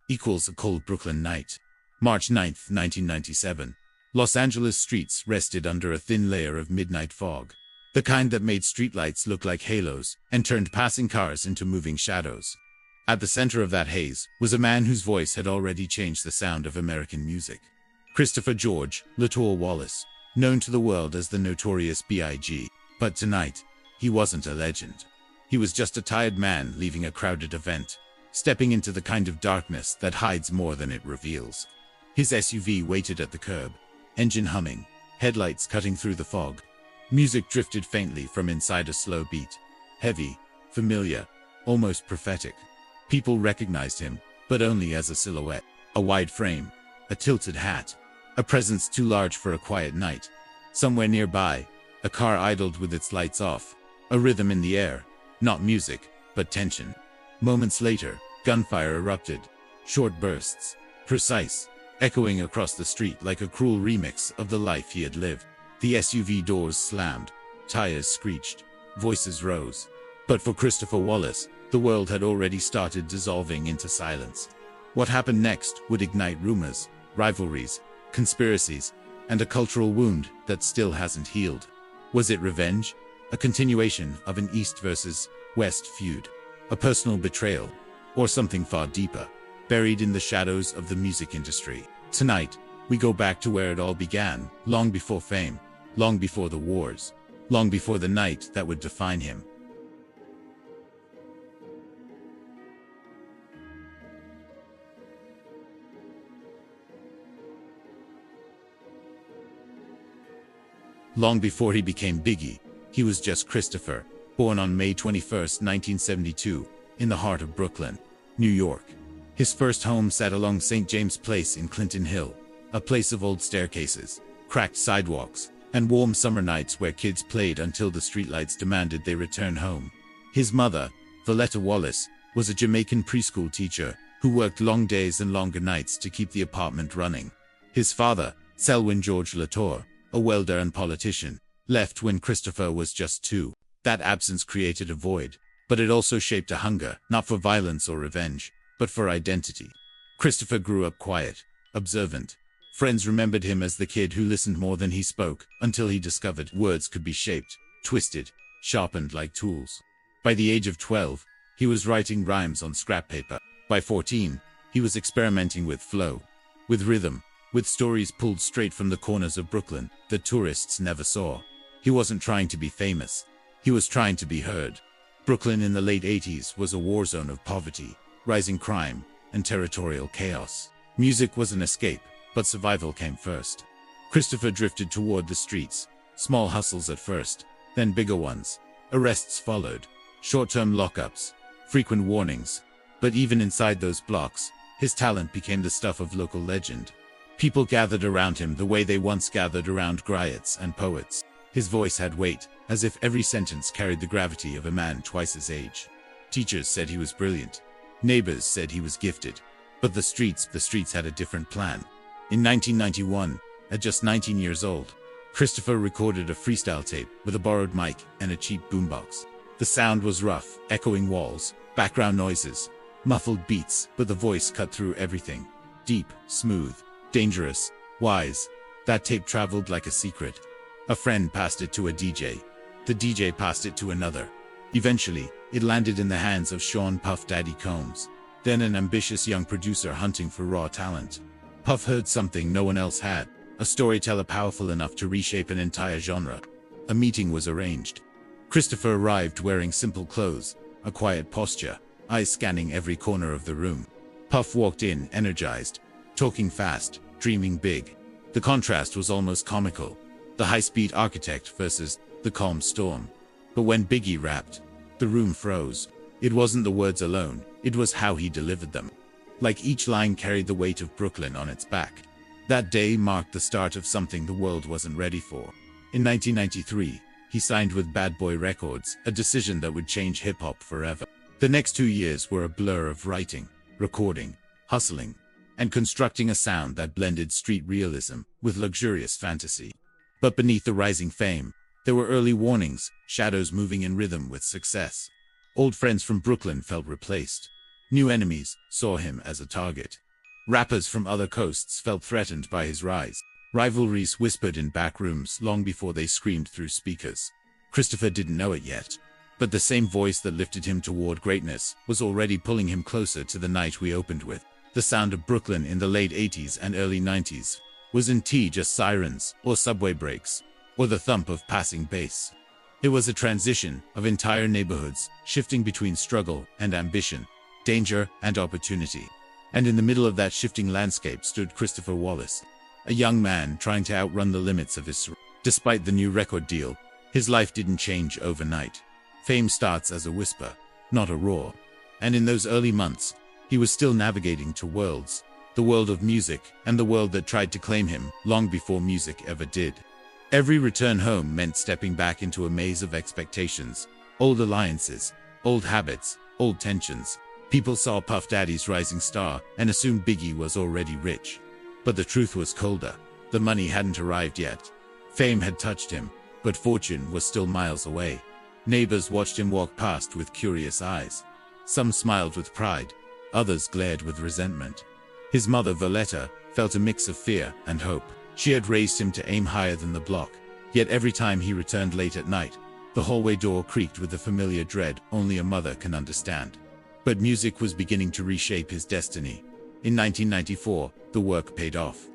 equals a cold Brooklyn night. March 9, 1997. Los Angeles streets rested under a thin layer of midnight fog. The kind that made streetlights look like halos and turned passing cars into moving shadows. At the center of that haze was a man whose voice had already changed the sound of American music. Christopher George Latour Wallace, known to the world as the Notorious B.I.G. But tonight, he wasn't a legend. He was just a tired man leaving a crowded event, stepping into the kind of darkness that hides more than it reveals. His SUV waited at the curb, engine humming, headlights cutting through the fog. Music drifted faintly from inside a slow beat. Heavy, familiar, almost prophetic. People recognized him, but only as a silhouette. A wide frame, a tilted hat, a presence too large for a quiet night. Somewhere nearby, a car idled with its lights off, a rhythm in the air, not music, but tension. Moments later, gunfire erupted, short bursts, precise, echoing across the street like a cruel remix of the life he had lived. The SUV doors slammed, tires screeched, voices rose. But for Christopher Wallace, the world had already started dissolving into silence. What happened next would ignite rumors, rivalries, conspiracies, and a cultural wound that still hasn't healed. Was it revenge? A continuation of an East versus West feud? A personal betrayal? Or something far deeper, buried in the shadows of the music industry? Tonight, we go back to where it all began, long before fame, long before the wars, long before the night that would define him. Long before he became Biggie, he was just Christopher, born on May 21, 1972, in the heart of Brooklyn, New York. His first home sat along St. James Place in Clinton Hill, a place of old staircases, cracked sidewalks, and warm summer nights where kids played until the streetlights demanded they return home. His mother, Valletta Wallace, was a Jamaican preschool teacher who worked long days and longer nights to keep the apartment running. His father, Selwyn George Latour, a welder and politician, left when Christopher was just 2. That absence created a void, but it also shaped a hunger, not for violence or revenge, but for identity. Christopher grew up quiet, observant. Friends remembered him as the kid who listened more than he spoke, until he discovered words could be shaped, twisted, sharpened like tools. By the age of 12, he was writing rhymes on scrap paper. By 14, he was experimenting with flow, with rhythm, with stories pulled straight from the corners of Brooklyn that tourists never saw. He wasn't trying to be famous. He was trying to be heard. Brooklyn in the late 80s was a war zone of poverty, rising crime, and territorial chaos. Music was an escape, but survival came first. Christopher drifted toward the streets, small hustles at first, then bigger ones. Arrests followed, short-term lockups, frequent warnings. But even inside those blocks, his talent became the stuff of local legend. People gathered around him the way they once gathered around griots and poets. His voice had weight, as if every sentence carried the gravity of a man twice his age. Teachers said he was brilliant. Neighbors said he was gifted. But the streets had a different plan. In 1991, at just 19 years old, Christopher recorded a freestyle tape with a borrowed mic and a cheap boombox. The sound was rough, echoing walls, background noises, muffled beats, but the voice cut through everything. Deep, smooth, dangerous, wise. That tape traveled like a secret. A friend passed it to a DJ. The DJ passed it to another. Eventually, it landed in the hands of Sean Puff Daddy Combs, then an ambitious young producer hunting for raw talent. Puff heard something no one else had, a storyteller powerful enough to reshape an entire genre. A meeting was arranged. Christopher arrived wearing simple clothes, a quiet posture, eyes scanning every corner of the room. Puff walked in, energized, talking fast, dreaming big. The contrast was almost comical. The high-speed architect versus the calm storm. But when Biggie rapped, the room froze. It wasn't the words alone, it was how he delivered them. Like each line carried the weight of Brooklyn on its back. That day marked the start of something the world wasn't ready for. In 1993, he signed with Bad Boy Records, a decision that would change hip-hop forever. The next 2 years were a blur of writing, recording, hustling, and constructing a sound that blended street realism with luxurious fantasy. But beneath the rising fame, there were early warnings, shadows moving in rhythm with success. Old friends from Brooklyn felt replaced. New enemies saw him as a target. Rappers from other coasts felt threatened by his rise. Rivalries whispered in back rooms long before they screamed through speakers. Christopher didn't know it yet, but the same voice that lifted him toward greatness was already pulling him closer to the night we opened with. The sound of Brooklyn in the late 80s and early 90s wasn't just sirens or subway brakes or the thump of passing bass. It was a transition of entire neighborhoods shifting between struggle and ambition, danger and opportunity. And in the middle of that shifting landscape stood Christopher Wallace, a young man trying to outrun the limits of his. Despite the new record deal, his life didn't change overnight. Fame starts as a whisper, not a roar. And in those early months, he was still navigating two worlds, the world of music and the world that tried to claim him long before music ever did. Every return home meant stepping back into a maze of expectations, old alliances, old habits, old tensions. People saw Puff Daddy's rising star and assumed Biggie was already rich. But the truth was colder. The money hadn't arrived yet. Fame had touched him, but fortune was still miles away. Neighbors watched him walk past with curious eyes. Some smiled with pride, others glared with resentment. His mother, Violetta, felt a mix of fear and hope. She had raised him to aim higher than the block, yet every time he returned late at night, the hallway door creaked with the familiar dread only a mother can understand. But music was beginning to reshape his destiny. In 1994, the work paid off.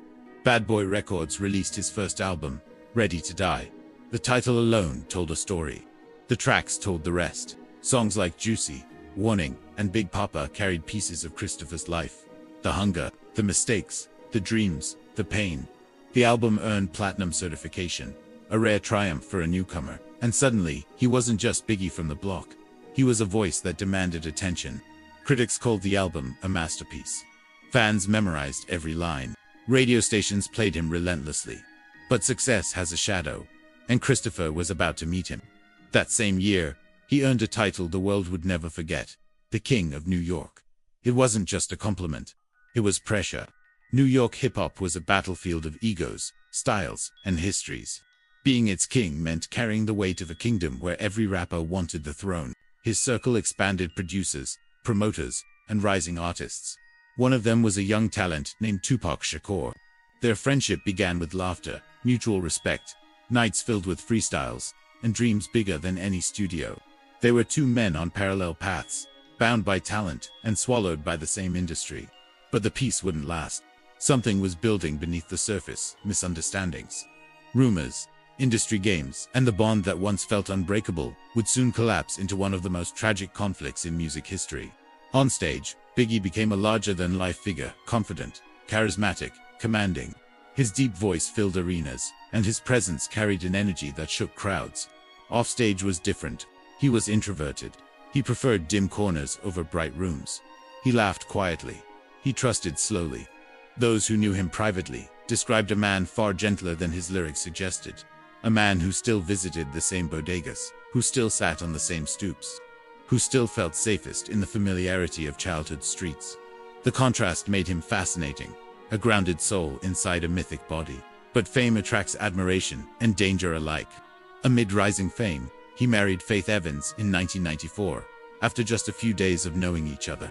Bad Boy Records released his first album, Ready to Die. The title alone told a story. The tracks told the rest. Songs like Juicy, Warning, and Big Papa carried pieces of Christopher's life. The hunger, the mistakes, the dreams, the pain. The album earned platinum certification, a rare triumph for a newcomer. And suddenly, he wasn't just Biggie from the block. He was a voice that demanded attention. Critics called the album a masterpiece. Fans memorized every line. Radio stations played him relentlessly. But success has a shadow, and Christopher was about to meet him. That same year, he earned a title the world would never forget, the King of New York. It wasn't just a compliment. It was pressure. New York hip-hop was a battlefield of egos, styles, and histories. Being its king meant carrying the weight of a kingdom where every rapper wanted the throne. His circle expanded producers, promoters, and rising artists. One of them was a young talent named Tupac Shakur. Their friendship began with laughter, mutual respect, nights filled with freestyles, and dreams bigger than any studio. They were two men on parallel paths, bound by talent and swallowed by the same industry. But the peace wouldn't last. Something was building beneath the surface: misunderstandings, rumors, industry games, and the bond that once felt unbreakable would soon collapse into one of the most tragic conflicts in music history. On stage, Biggie became a larger-than-life figure, confident, charismatic, commanding. His deep voice filled arenas, and his presence carried an energy that shook crowds. Offstage was different. He was introverted. He preferred dim corners over bright rooms. He laughed quietly. He trusted slowly. Those who knew him privately described a man far gentler than his lyrics suggested. A man who still visited the same bodegas, who still sat on the same stoops, who still felt safest in the familiarity of childhood streets. The contrast made him fascinating, a grounded soul inside a mythic body. But fame attracts admiration and danger alike. Amid rising fame, he married Faith Evans in 1994, after just a few days of knowing each other.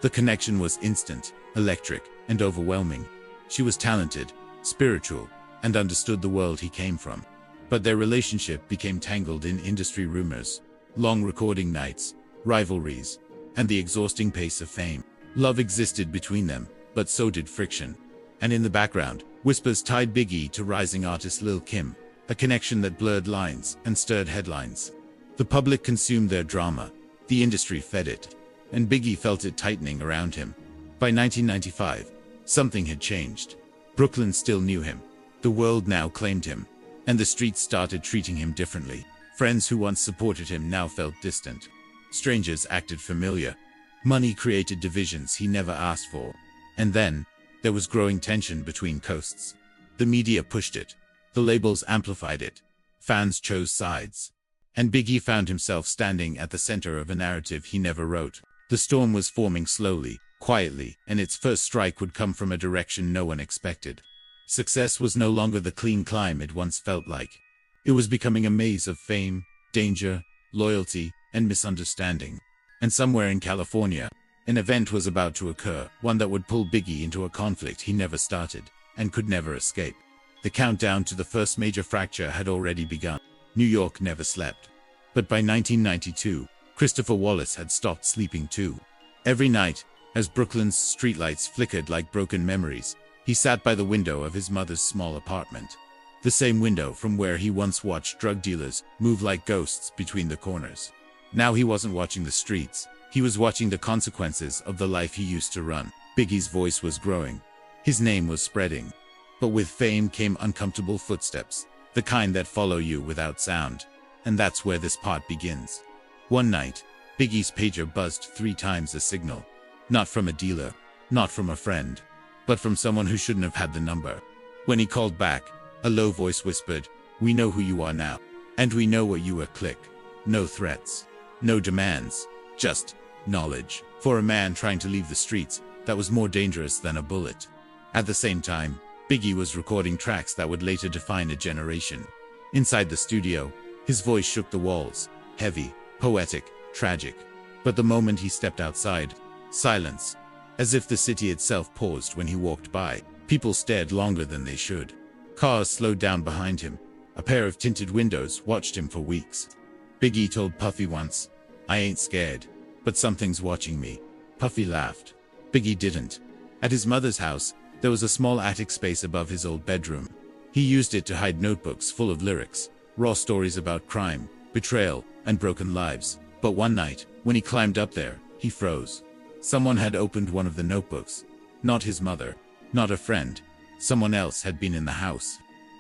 The connection was instant, electric, and overwhelming. She was talented, spiritual, and understood the world he came from. But their relationship became tangled in industry rumors, long recording nights, rivalries, and the exhausting pace of fame. Love existed between them, but so did friction. And in the background, whispers tied Biggie to rising artist Lil' Kim, a connection that blurred lines and stirred headlines. The public consumed their drama, the industry fed it, and Biggie felt it tightening around him. By 1995, something had changed. Brooklyn still knew him. The world now claimed him, and the streets started treating him differently. Friends who once supported him now felt distant. Strangers acted familiar. Money created divisions he never asked for. And then, there was growing tension between coasts. The media pushed it. The labels amplified it. Fans chose sides. And Biggie found himself standing at the center of a narrative he never wrote. The storm was forming slowly, quietly, and its first strike would come from a direction no one expected. Success was no longer the clean climb it once felt like. It was becoming a maze of fame, danger, loyalty, and misunderstanding. And somewhere in California, An event was about to occur, one that would pull Biggie into a conflict he never started, and could never escape. The countdown to the first major fracture had already begun. New York never slept. But by 1992, Christopher Wallace had stopped sleeping too. Every night, as Brooklyn's streetlights flickered like broken memories, he sat by the window of his mother's small apartment. The same window from where he once watched drug dealers move like ghosts between the corners. Now he wasn't watching the streets. He was watching the consequences of the life he used to run. Biggie's voice was growing. His name was spreading. But with fame came uncomfortable footsteps, the kind that follow you without sound. And that's where this part begins. One night, Biggie's pager buzzed 3 times a signal. Not from a dealer, not from a friend, but from someone who shouldn't have had the number. When he called back, a low voice whispered, "We know who you are now. And we know what you were." Click. No threats. No demands. Just knowledge. For a man trying to leave the streets, that was more dangerous than a bullet. At the same time, Biggie was recording tracks that would later define a generation. Inside the studio, his voice shook the walls. Heavy, poetic, tragic. But the moment he stepped outside, silence. As if the city itself paused when he walked by. People stared longer than they should. Cars slowed down behind him. A pair of tinted windows watched him for weeks. Biggie told Puffy once, "I ain't scared, but something's watching me." Puffy laughed. Biggie didn't. At his mother's house, there was a small attic space above his old bedroom. He used it to hide notebooks full of lyrics, raw stories about crime, betrayal, and broken lives. But one night, when he climbed up there, he froze. Someone had opened one of the notebooks. Not his mother, not a friend. Someone else had been in the house.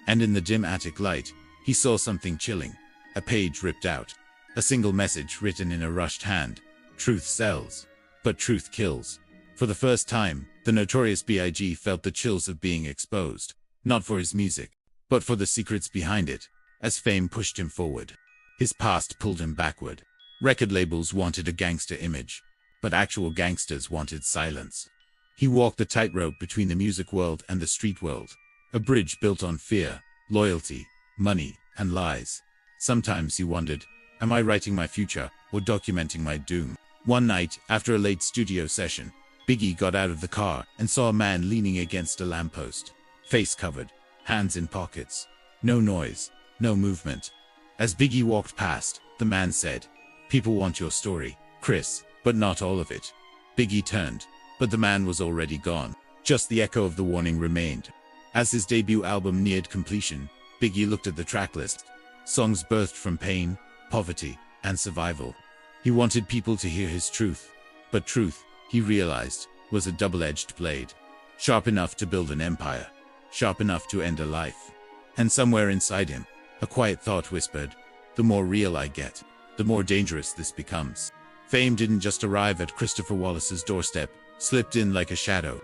And in the dim attic light, he saw something chilling. A page ripped out. A single message written in a rushed hand. Truth sells, but truth kills. For the first time, the Notorious B.I.G. felt the chills of being exposed. Not for his music, but for the secrets behind it. As fame pushed him forward, his past pulled him backward. Record labels wanted a gangster image, but actual gangsters wanted silence. He walked the tightrope between the music world and the street world. A bridge built on fear, loyalty, money, and lies. Sometimes he wondered, am I writing my future or documenting my doom? One night, after a late studio session, Biggie got out of the car and saw a man leaning against a lamppost. Face covered, hands in pockets. No noise, no movement. As Biggie walked past, the man said, "People want your story, Chris, but not all of it." Biggie turned, but the man was already gone. Just the echo of the warning remained. As his debut album neared completion, Biggie looked at the tracklist. Songs birthed from pain, poverty, and survival. He wanted people to hear his truth. But truth, he realized, was a double-edged blade. Sharp enough to build an empire. Sharp enough to end a life. And somewhere inside him, a quiet thought whispered, "The more real I get, the more dangerous this becomes." Fame didn't just arrive at Christopher Wallace's doorstep, slipped in like a shadow.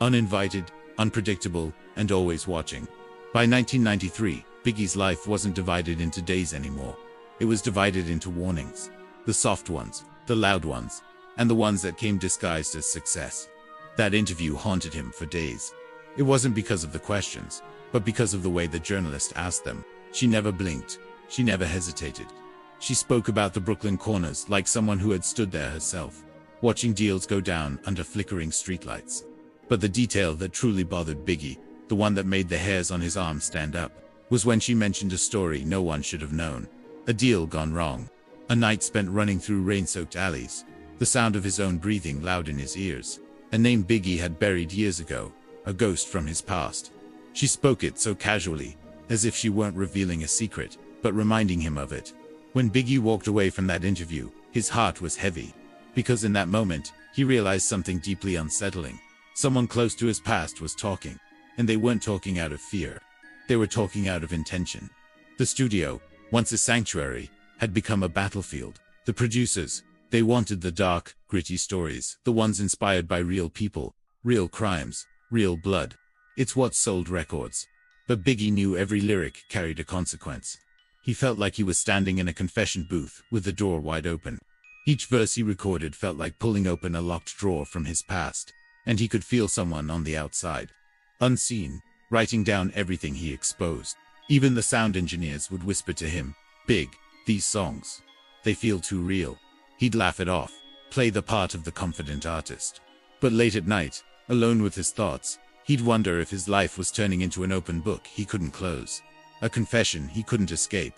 Uninvited, unpredictable, and always watching. By 1993, Biggie's life wasn't divided into days anymore. It was divided into warnings. The soft ones, the loud ones, and the ones that came disguised as success. That interview haunted him for days. It wasn't because of the questions, but because of the way the journalist asked them. She never blinked. She never hesitated. She spoke about the Brooklyn corners like someone who had stood there herself, watching deals go down under flickering streetlights. But the detail that truly bothered Biggie, the one that made the hairs on his arm stand up, was when she mentioned a story no one should have known. A deal gone wrong. A night spent running through rain-soaked alleys. The sound of his own breathing loud in his ears. A name Biggie had buried years ago. A ghost from his past. She spoke it so casually, as if she weren't revealing a secret, but reminding him of it. When Biggie walked away from that interview, his heart was heavy. Because in that moment, he realized something deeply unsettling. Someone close to his past was talking. And they weren't talking out of fear. They were talking out of intention. The studio, once a sanctuary, had become a battlefield. The producers, they wanted the dark, gritty stories, the ones inspired by real people, real crimes, real blood. It's what sold records. But Biggie knew every lyric carried a consequence. He felt like he was standing in a confession booth with the door wide open. Each verse he recorded felt like pulling open a locked drawer from his past, and he could feel someone on the outside, unseen, writing down everything he exposed. Even the sound engineers would whisper to him, "Big, these songs, they feel too real." He'd laugh it off, play the part of the confident artist. But late at night, alone with his thoughts, he'd wonder if his life was turning into an open book he couldn't close. A confession he couldn't escape.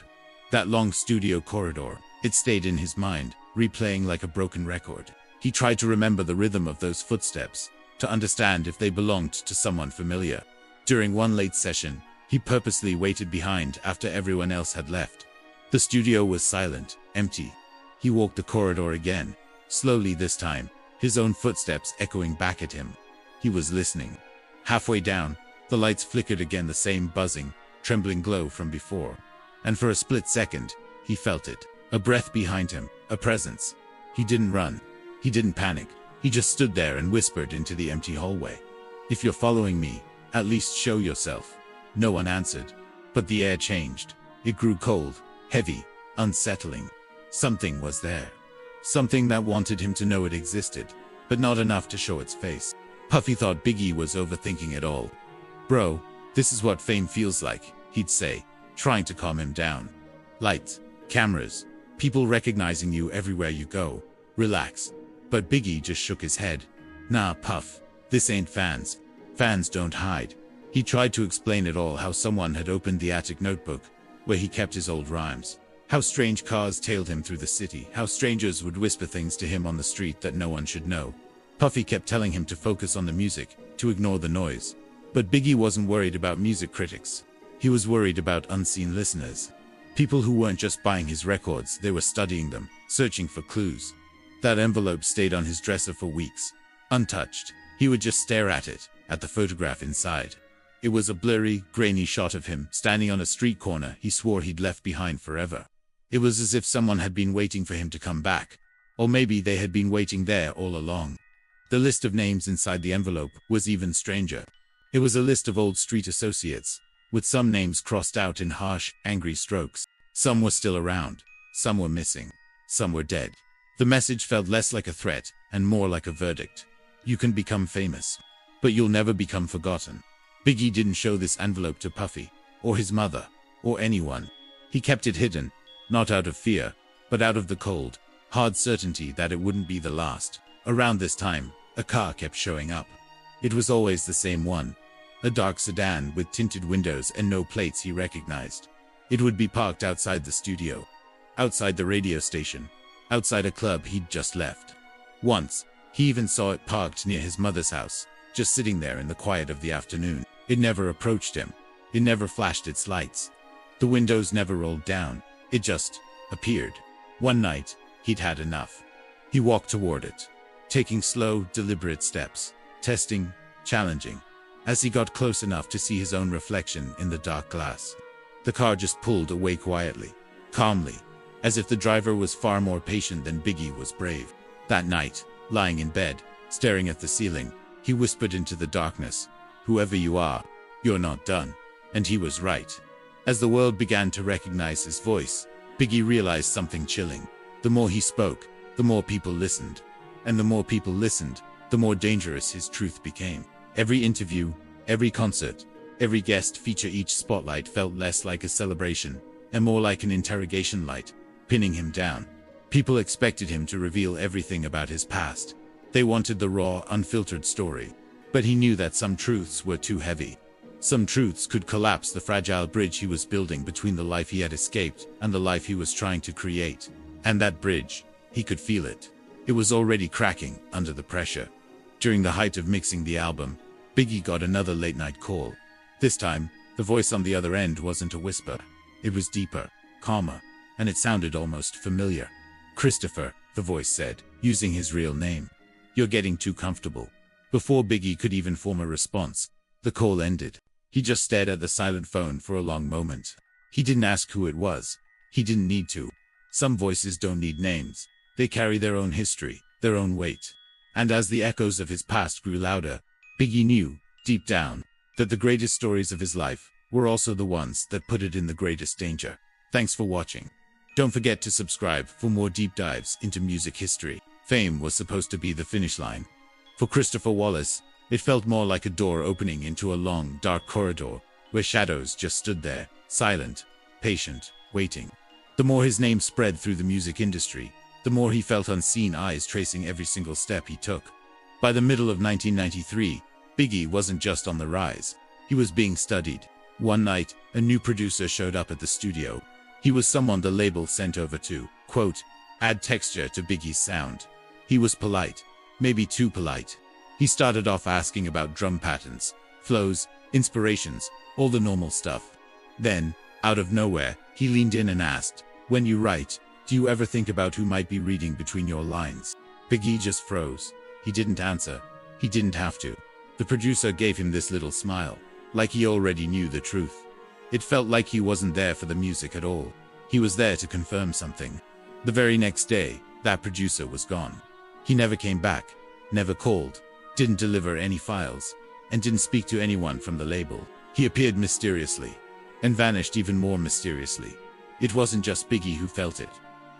That long studio corridor, it stayed in his mind, replaying like a broken record. He tried to remember the rhythm of those footsteps, to understand if they belonged to someone familiar. During one late session, he purposely waited behind after everyone else had left. The studio was silent, empty. He walked the corridor again, slowly this time, his own footsteps echoing back at him. He was listening. Halfway down, the lights flickered again, the same buzzing, trembling glow from before. And for a split second, he felt it. A breath behind him, a presence. He didn't run. He didn't panic. He just stood there and whispered into the empty hallway. "If you're following me, at least show yourself." No one answered. But the air changed. It grew cold, heavy, unsettling. Something was there. Something that wanted him to know it existed, but not enough to show its face. Puffy thought Biggie was overthinking it all. "Bro, this is what fame feels like," he'd say, trying to calm him down. "Lights, cameras, people recognizing you everywhere you go. Relax." But Biggie just shook his head. "Nah, Puff, this ain't fans. Fans don't hide." He tried to explain it all, how someone had opened the attic notebook, where he kept his old rhymes. How strange cars tailed him through the city, how strangers would whisper things to him on the street that no one should know. Puffy kept telling him to focus on the music, to ignore the noise. But Biggie wasn't worried about music critics. He was worried about unseen listeners. People who weren't just buying his records, they were studying them, searching for clues. That envelope stayed on his dresser for weeks, untouched. He would just stare at it, at the photograph inside. It was a blurry, grainy shot of him, standing on a street corner he swore he'd left behind forever. It was as if someone had been waiting for him to come back. Or maybe they had been waiting there all along. The list of names inside the envelope was even stranger. It was a list of old street associates, with some names crossed out in harsh, angry strokes. Some were still around, some were missing, some were dead. The message felt less like a threat and more like a verdict. You can become famous, but you'll never become forgotten. Biggie didn't show this envelope to Puffy, or his mother, or anyone. He kept it hidden, not out of fear, but out of the cold, hard certainty that it wouldn't be the last. Around this time, a car kept showing up. It was always the same one. A dark sedan with tinted windows and no plates he recognized. It would be parked outside the studio, outside the radio station, outside a club he'd just left. Once, he even saw it parked near his mother's house, just sitting there in the quiet of the afternoon. It never approached him. It never flashed its lights. The windows never rolled down. It just appeared. One night, he'd had enough. He walked toward it, taking slow, deliberate steps, testing, challenging. As he got close enough to see his own reflection in the dark glass, the car just pulled away quietly, calmly, as if the driver was far more patient than Biggie was brave. That night, lying in bed, staring at the ceiling, he whispered into the darkness, "Whoever you are, you're not done." And he was right. As the world began to recognize his voice, Biggie realized something chilling. The more he spoke, the more people listened. And the more people listened, the more dangerous his truth became. Every interview, every concert, every guest feature, each spotlight felt less like a celebration and more like an interrogation light, pinning him down. People expected him to reveal everything about his past. They wanted the raw, unfiltered story. But he knew that some truths were too heavy. Some truths could collapse the fragile bridge he was building between the life he had escaped and the life he was trying to create. And that bridge, he could feel it. It was already cracking under the pressure. During the height of mixing the album, Biggie got another late-night call. This time, the voice on the other end wasn't a whisper. It was deeper, calmer, and it sounded almost familiar. "Christopher," the voice said, using his real name. "You're getting too comfortable." Before Biggie could even form a response, the call ended. He just stared at the silent phone for a long moment. He didn't ask who it was. He didn't need to. Some voices don't need names. They carry their own history, their own weight. And as the echoes of his past grew louder, Biggie knew, deep down, that the greatest stories of his life were also the ones that put it in the greatest danger. Thanks for watching. Don't forget to subscribe for more deep dives into music history. Fame was supposed to be the finish line. For Christopher Wallace, it felt more like a door opening into a long, dark corridor, where shadows just stood there, silent, patient, waiting. The more his name spread through the music industry, the more he felt unseen eyes tracing every single step he took. By the middle of 1993, Biggie wasn't just on the rise. He was being studied. One night, a new producer showed up at the studio. He was someone the label sent over to, quote, add texture to Biggie's sound. He was polite, maybe too polite. He started off asking about drum patterns, flows, inspirations, all the normal stuff. Then, out of nowhere, he leaned in and asked, when you write, do you ever think about who might be reading between your lines? Biggie just froze. He didn't answer. He didn't have to. The producer gave him this little smile, like he already knew the truth. It felt like he wasn't there for the music at all. He was there to confirm something. The very next day, that producer was gone. He never came back, never called, didn't deliver any files, and didn't speak to anyone from the label. He appeared mysteriously, and vanished even more mysteriously. It wasn't just Biggie who felt it.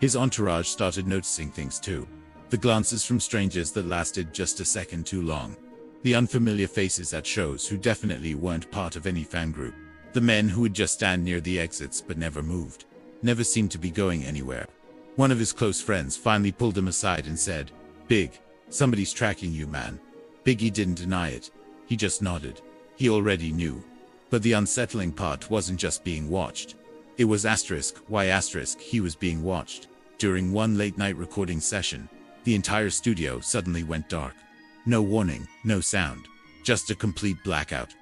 His entourage started noticing things too. The glances from strangers that lasted just a second too long. The unfamiliar faces at shows who definitely weren't part of any fan group. The men who would just stand near the exits but never moved. Never seemed to be going anywhere. One of his close friends finally pulled him aside and said, Big, somebody's tracking you, man. Biggie didn't deny it. He just nodded. He already knew. But the unsettling part wasn't just being watched. It was why he was being watched. During one late-night recording session, the entire studio suddenly went dark. No warning, no sound. Just a complete blackout.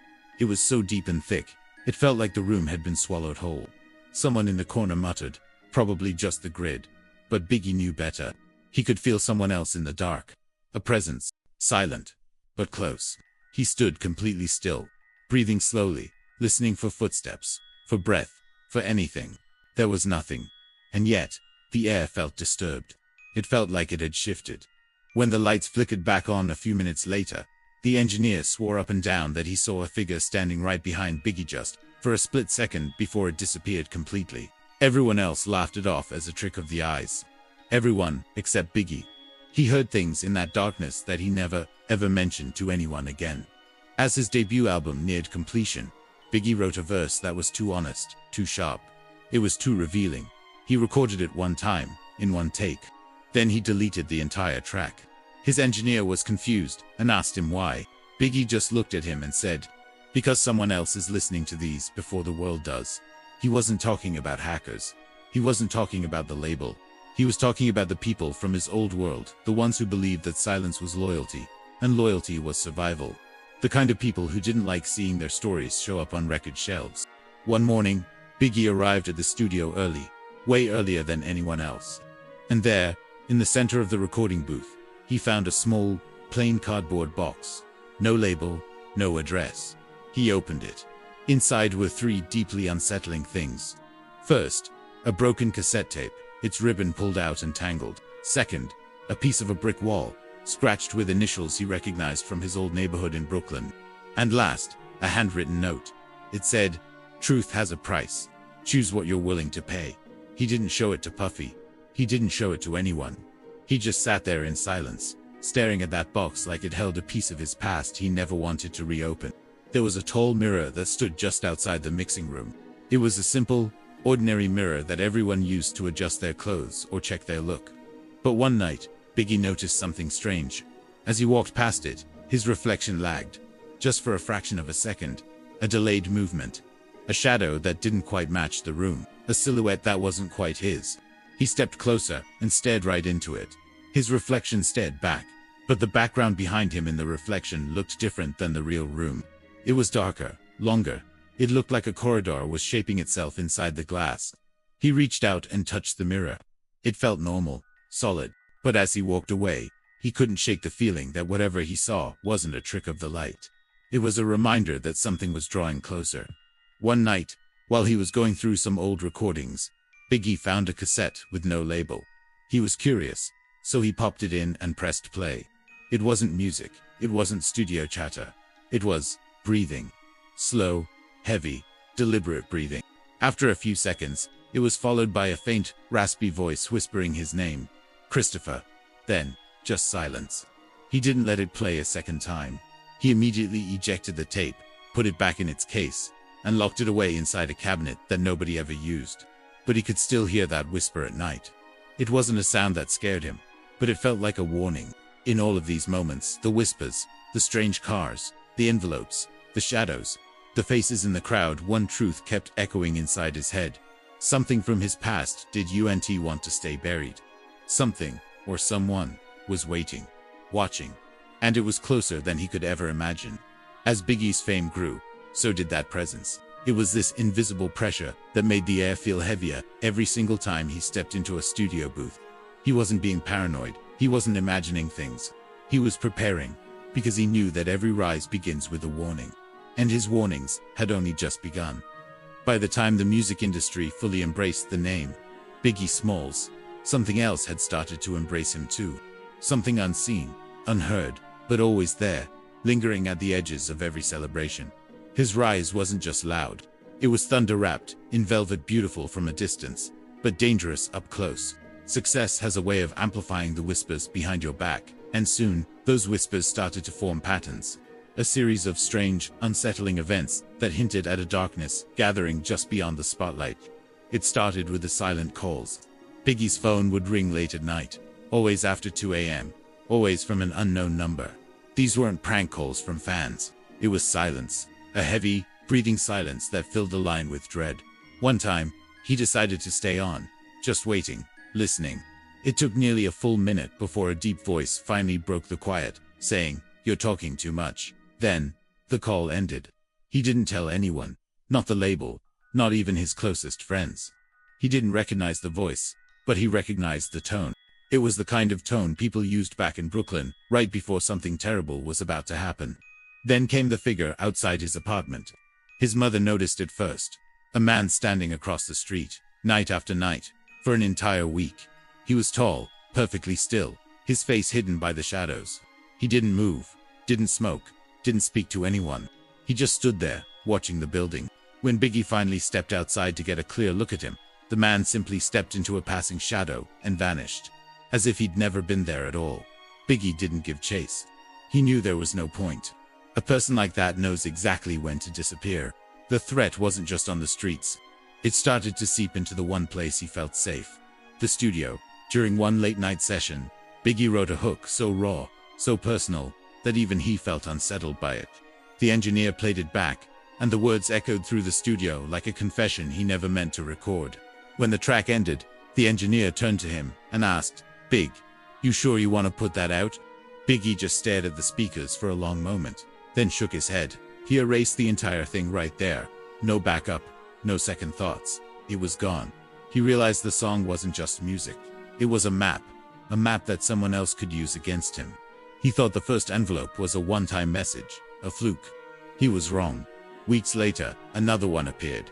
It was so deep and thick, it felt like the room had been swallowed whole. Someone in the corner muttered, probably just the grid. But Biggie knew better. He could feel someone else in the dark. A presence, silent, but close. He stood completely still, breathing slowly, listening for footsteps, for breath, for anything. There was nothing. And yet, the air felt disturbed. It felt like it had shifted. When the lights flickered back on a few minutes later, the engineer swore up and down that he saw a figure standing right behind Biggie just for a split second before it disappeared completely. Everyone else laughed it off as a trick of the eyes. Everyone, except Biggie. He heard things in that darkness that he never, ever mentioned to anyone again. As his debut album neared completion, Biggie wrote a verse that was too honest, too sharp. It was too revealing. He recorded it one time, in one take. Then he deleted the entire track. His engineer was confused and asked him why. Biggie just looked at him and said, because someone else is listening to these before the world does. He wasn't talking about hackers. He wasn't talking about the label. He was talking about the people from his old world, the ones who believed that silence was loyalty, and loyalty was survival. The kind of people who didn't like seeing their stories show up on record shelves. One morning, Biggie arrived at the studio early, way earlier than anyone else. And there, in the center of the recording booth, he found a small, plain cardboard box. No label, no address. He opened it. Inside were three deeply unsettling things. First, a broken cassette tape, its ribbon pulled out and tangled. Second, a piece of a brick wall, scratched with initials he recognized from his old neighborhood in Brooklyn. And last, a handwritten note. It said, truth has a price. Choose what you're willing to pay. He didn't show it to Puffy. He didn't show it to anyone. He just sat there in silence, staring at that box like it held a piece of his past he never wanted to reopen. There was a tall mirror that stood just outside the mixing room. It was a simple, ordinary mirror that everyone used to adjust their clothes or check their look. But one night, Biggie noticed something strange. As he walked past it, his reflection lagged, just for a fraction of a second. A delayed movement. A shadow that didn't quite match the room. A silhouette that wasn't quite his. He stepped closer and stared right into it. His reflection stared back, but the background behind him in the reflection looked different than the real room. It was darker, longer. It looked like a corridor was shaping itself inside the glass. He reached out and touched the mirror. It felt normal, solid, but as he walked away, he couldn't shake the feeling that whatever he saw wasn't a trick of the light. It was a reminder that something was drawing closer. One night, while he was going through some old recordings, Biggie found a cassette with no label. He was curious, so he popped it in and pressed play. It wasn't music, it wasn't studio chatter. It was breathing. Slow, heavy, deliberate breathing. After a few seconds, it was followed by a faint, raspy voice whispering his name, Christopher. Then, just silence. He didn't let it play a second time. He immediately ejected the tape, put it back in its case, and locked it away inside a cabinet that nobody ever used. But he could still hear that whisper at night. It wasn't a sound that scared him, but it felt like a warning. In all of these moments, the whispers, the strange cars, the envelopes, the shadows, the faces in the crowd, one truth kept echoing inside his head. Something from his past did want to stay buried. Something, or someone, was waiting, watching, and it was closer than he could ever imagine. As Biggie's fame grew, so did that presence. It was this invisible pressure that made the air feel heavier every single time he stepped into a studio booth. He wasn't being paranoid, he wasn't imagining things. He was preparing, because he knew that every rise begins with a warning. And his warnings had only just begun. By the time the music industry fully embraced the name Biggie Smalls, something else had started to embrace him too. Something unseen, unheard, but always there, lingering at the edges of every celebration. His rise wasn't just loud. It was thunder-wrapped, in velvet, beautiful from a distance, but dangerous up close. Success has a way of amplifying the whispers behind your back, and soon, those whispers started to form patterns. A series of strange, unsettling events that hinted at a darkness gathering just beyond the spotlight. It started with the silent calls. Biggie's phone would ring late at night, always after 2 a.m., always from an unknown number. These weren't prank calls from fans. It was silence, a heavy, breathing silence that filled the line with dread. One time, he decided to stay on, just waiting, listening. It took nearly a full minute before a deep voice finally broke the quiet, saying, "You're talking too much." Then, the call ended. He didn't tell anyone, not the label, not even his closest friends. He didn't recognize the voice, but he recognized the tone. It was the kind of tone people used back in Brooklyn, right before something terrible was about to happen. Then came the figure outside his apartment. His mother noticed it first. A man standing across the street, night after night, for an entire week. He was tall, perfectly still, his face hidden by the shadows. He didn't move, didn't smoke, didn't speak to anyone. He just stood there, watching the building. When Biggie finally stepped outside to get a clear look at him, the man simply stepped into a passing shadow and vanished, as if he'd never been there at all. Biggie didn't give chase. He knew there was no point. A person like that knows exactly when to disappear. The threat wasn't just on the streets. It started to seep into the one place he felt safe. The studio. During one late-night session, Biggie wrote a hook so raw, so personal, that even he felt unsettled by it. The engineer played it back, and the words echoed through the studio like a confession he never meant to record. When the track ended, the engineer turned to him and asked, "Big, you sure you want to put that out?" Biggie just stared at the speakers for a long moment, then shook his head. He erased the entire thing right there. No backup, no second thoughts. It was gone. He realized the song wasn't just music. It was a map that someone else could use against him. He thought the first envelope was a one-time message, a fluke. He was wrong. Weeks later, another one appeared.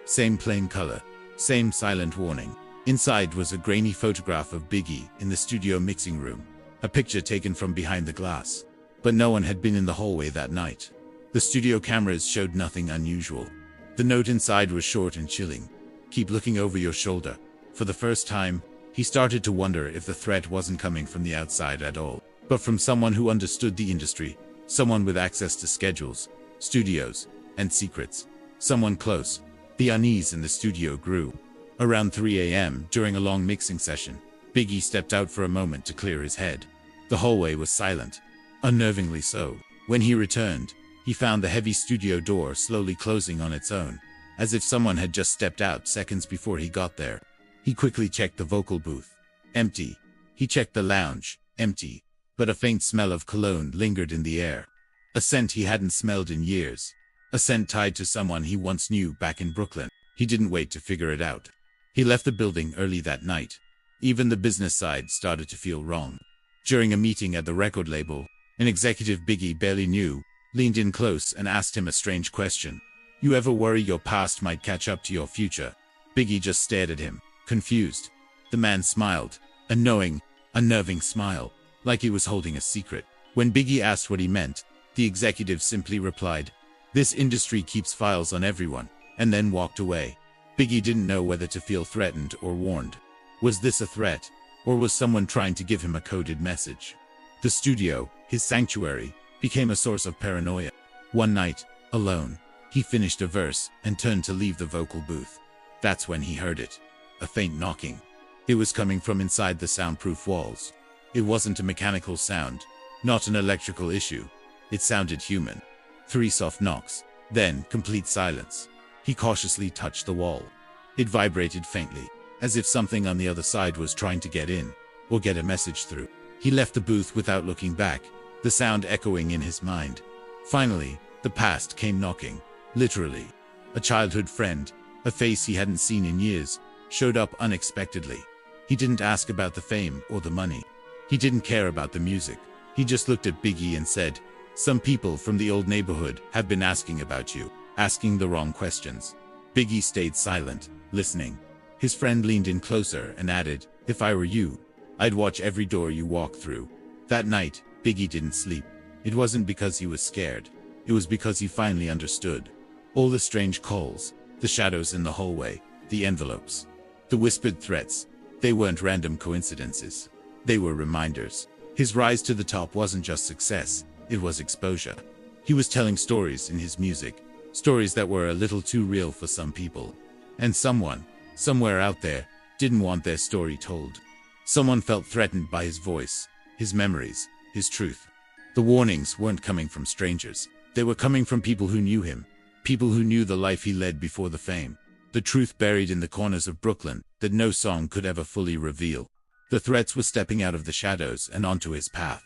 Same plain color, same silent warning. Inside was a grainy photograph of Biggie in the studio mixing room, a picture taken from behind the glass. But no one had been in the hallway that night. The studio cameras showed nothing unusual. The note inside was short and chilling. "Keep looking over your shoulder." For the first time, he started to wonder if the threat wasn't coming from the outside at all, but from someone who understood the industry, someone with access to schedules, studios, and secrets. Someone close. The unease in the studio grew. Around 3 a.m., during a long mixing session, Biggie stepped out for a moment to clear his head. The hallway was silent, unnervingly so. When he returned, he found the heavy studio door slowly closing on its own, as if someone had just stepped out seconds before he got there. He quickly checked the vocal booth. Empty. He checked the lounge. Empty. But a faint smell of cologne lingered in the air. A scent he hadn't smelled in years. A scent tied to someone he once knew back in Brooklyn. He didn't wait to figure it out. He left the building early that night. Even the business side started to feel wrong. During a meeting at the record label, an executive Biggie barely knew leaned in close and asked him a strange question. "You ever worry your past might catch up to your future?" Biggie just stared at him, confused. The man smiled, a knowing, unnerving smile, like he was holding a secret. When Biggie asked what he meant, the executive simply replied, "This industry keeps files on everyone," and then walked away. Biggie didn't know whether to feel threatened or warned. Was this a threat, or was someone trying to give him a coded message? The studio, his sanctuary, became a source of paranoia. One night, alone, he finished a verse and turned to leave the vocal booth. That's when he heard it. A faint knocking. It was coming from inside the soundproof walls. It wasn't a mechanical sound, not an electrical issue. It sounded human. 3 soft knocks, then complete silence. He cautiously touched the wall. It vibrated faintly, as if something on the other side was trying to get in, or get a message through. He left the booth without looking back, the sound echoing in his mind. Finally, the past came knocking, literally. A childhood friend, a face he hadn't seen in years, showed up unexpectedly. He didn't ask about the fame or the money. He didn't care about the music. He just looked at Biggie and said, "Some people from the old neighborhood have been asking about you, asking the wrong questions." Biggie stayed silent, listening. His friend leaned in closer and added, "If I were you, I'd watch every door you walk through." That night, Biggie didn't sleep. It wasn't because he was scared. It was because he finally understood. All the strange calls, the shadows in the hallway, the envelopes, the whispered threats, they weren't random coincidences. They were reminders. His rise to the top wasn't just success, it was exposure. He was telling stories in his music, stories that were a little too real for some people. And someone, somewhere out there, didn't want their story told. Someone felt threatened by his voice, his memories, his truth. The warnings weren't coming from strangers. They were coming from people who knew him, people who knew the life he led before the fame. The truth buried in the corners of Brooklyn that no song could ever fully reveal. The threats were stepping out of the shadows and onto his path.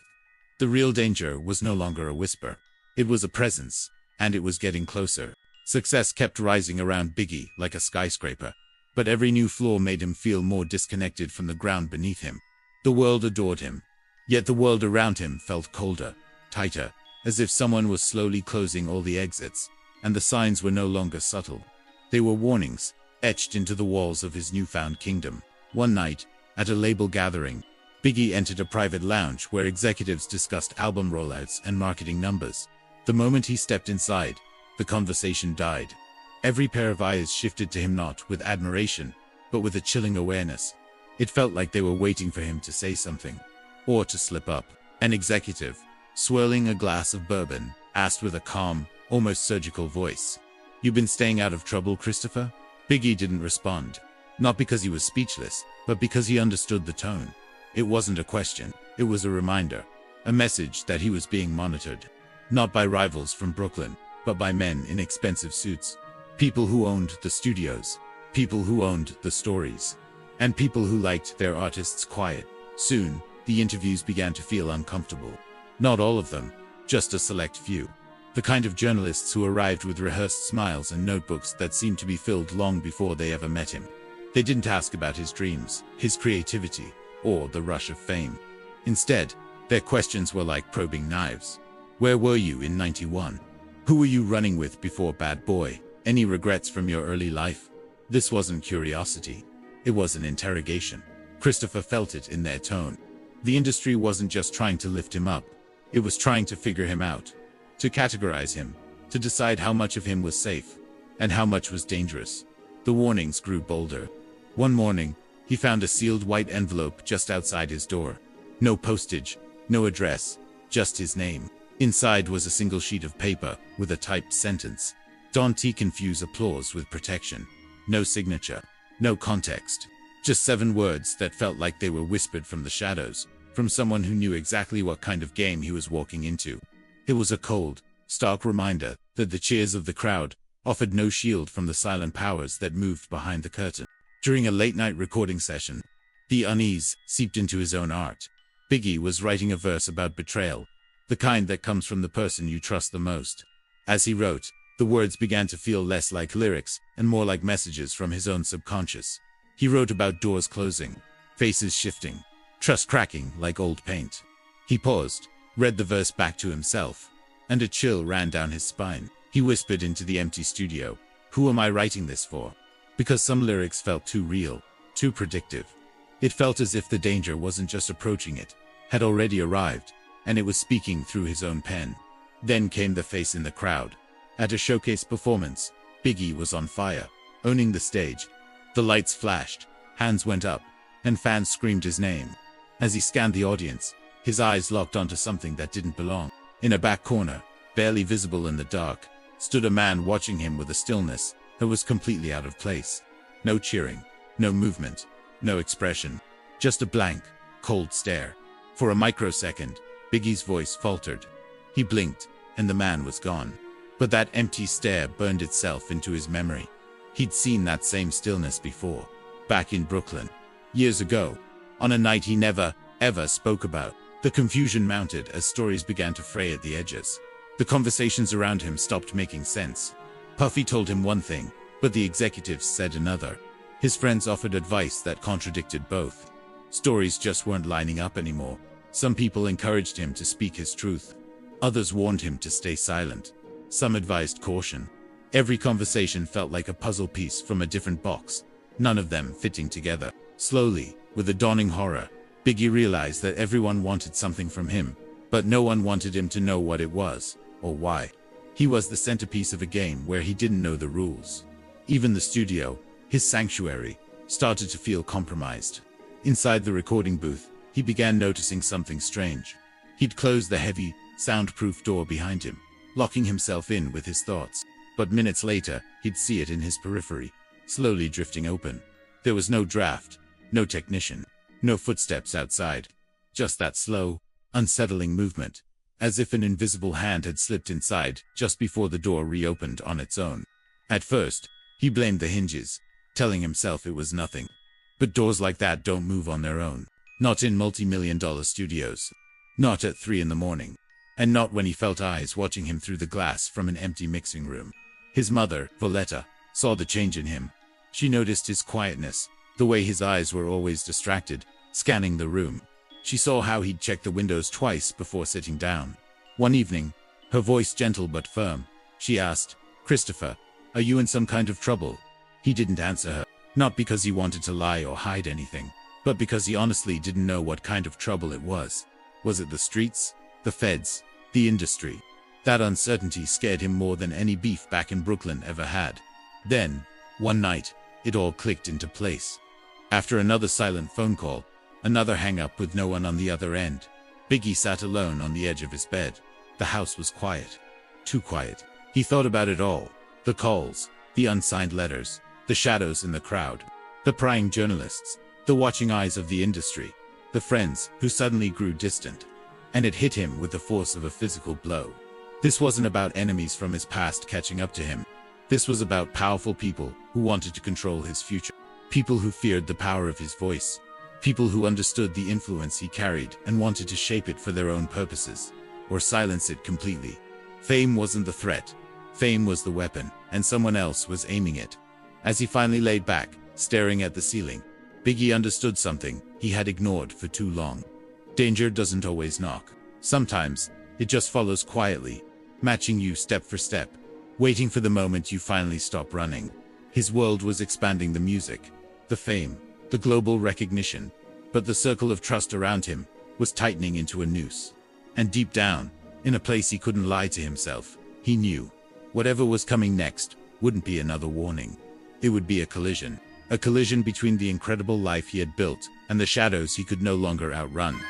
The real danger was no longer a whisper. It was a presence, and it was getting closer. Success kept rising around Biggie like a skyscraper, but every new floor made him feel more disconnected from the ground beneath him. The world adored him, yet the world around him felt colder, tighter, as if someone was slowly closing all the exits, and the signs were no longer subtle. They were warnings, etched into the walls of his newfound kingdom. One night, at a label gathering, Biggie entered a private lounge where executives discussed album rollouts and marketing numbers. The moment he stepped inside, the conversation died. Every pair of eyes shifted to him not with admiration, but with a chilling awareness. It felt like they were waiting for him to say something, or to slip up. An executive, swirling a glass of bourbon, asked with a calm, almost surgical voice, "You been staying out of trouble, Christopher?" Biggie didn't respond, not because he was speechless, but because he understood the tone. It wasn't a question, it was a reminder, a message that he was being monitored. Not by rivals from Brooklyn, but by men in expensive suits. People who owned the studios, people who owned the stories, and people who liked their artists quiet. Soon, the interviews began to feel uncomfortable. Not all of them, just a select few. The kind of journalists who arrived with rehearsed smiles and notebooks that seemed to be filled long before they ever met him. They didn't ask about his dreams, his creativity, or the rush of fame. Instead, their questions were like probing knives. Where were you in '91? Who were you running with before Bad Boy? Any regrets from your early life? This wasn't curiosity. It was an interrogation. Christopher felt it in their tone. The industry wasn't just trying to lift him up. It was trying to figure him out, to categorize him, to decide how much of him was safe, and how much was dangerous. The warnings grew bolder. One morning, he found a sealed white envelope just outside his door. No postage, no address, just his name. Inside was a single sheet of paper with a typed sentence. Don't confuse applause with protection. No signature, no context. Just 7 words that felt like they were whispered from the shadows, from someone who knew exactly what kind of game he was walking into. It was a cold, stark reminder that the cheers of the crowd offered no shield from the silent powers that moved behind the curtain. During a late-night recording session, the unease seeped into his own art. Biggie was writing a verse about betrayal, the kind that comes from the person you trust the most. As he wrote, the words began to feel less like lyrics and more like messages from his own subconscious. He wrote about doors closing, faces shifting, trust cracking like old paint. He paused, read the verse back to himself, and a chill ran down his spine. He whispered into the empty studio, "Who am I writing this for?" Because some lyrics felt too real, too predictive. It felt as if the danger wasn't just approaching it, had already arrived, and it was speaking through his own pen. Then came the face in the crowd. At a showcase performance, Biggie was on fire, owning the stage. The lights flashed, hands went up, and fans screamed his name. As he scanned the audience, his eyes locked onto something that didn't belong. In a back corner, barely visible in the dark, stood a man watching him with a stillness that was completely out of place. No cheering, no movement, No expression. Just a blank, cold stare. For a microsecond, Biggie's voice faltered. He blinked, and the man was gone. But that empty stare burned itself into his memory. He'd seen that same stillness before, back in Brooklyn. Years ago, on a night he never, ever spoke about. The confusion mounted as stories began to fray at the edges. The conversations around him stopped making sense. Puffy told him one thing, but the executives said another. His friends offered advice that contradicted both. Stories just weren't lining up anymore. Some people encouraged him to speak his truth. Others warned him to stay silent. Some advised caution. Every conversation felt like a puzzle piece from a different box, none of them fitting together. Slowly, with a dawning horror, Biggie realized that everyone wanted something from him, but no one wanted him to know what it was, or why. He was the centerpiece of a game where he didn't know the rules. Even the studio, his sanctuary, started to feel compromised. Inside the recording booth, he began noticing something strange. He'd closed the heavy, soundproof door behind him, locking himself in with his thoughts. But minutes later, he'd see it in his periphery, slowly drifting open. There was no draft, no technician, no footsteps outside. Just that slow, unsettling movement, as if an invisible hand had slipped inside just before the door reopened on its own. At first, he blamed the hinges, telling himself it was nothing. But doors like that don't move on their own. Not in multi-million-dollar studios. Not at 3 in the morning. And not when he felt eyes watching him through the glass from an empty mixing room. His mother, Violetta, saw the change in him. She noticed his quietness, the way his eyes were always distracted, scanning the room. She saw how he'd checked the windows twice before sitting down. One evening, her voice gentle but firm, she asked, "Christopher, are you in some kind of trouble?" He didn't answer her, not because he wanted to lie or hide anything, but because he honestly didn't know what kind of trouble it was. Was it the streets, the feds, the industry? That uncertainty scared him more than any beef back in Brooklyn ever had. Then, one night, it all clicked into place. After another silent phone call, another hang-up with no one on the other end, Biggie sat alone on the edge of his bed. The house was quiet. Too quiet. He thought about it all. The calls, the unsigned letters, the shadows in the crowd, the prying journalists, the watching eyes of the industry, the friends who suddenly grew distant. And it hit him with the force of a physical blow. This wasn't about enemies from his past catching up to him. This was about powerful people who wanted to control his future. People who feared the power of his voice. People who understood the influence he carried and wanted to shape it for their own purposes, or silence it completely. Fame wasn't the threat. Fame was the weapon, and someone else was aiming it. As he finally laid back, staring at the ceiling, Biggie understood something he had ignored for too long. Danger doesn't always knock. Sometimes, it just follows quietly, matching you step for step, waiting for the moment you finally stop running. His world was expanding: the music, the fame, the global recognition, but the circle of trust around him was tightening into a noose. And deep down, in a place he couldn't lie to himself, he knew whatever was coming next wouldn't be another warning. It would be a collision between the incredible life he had built and the shadows he could no longer outrun.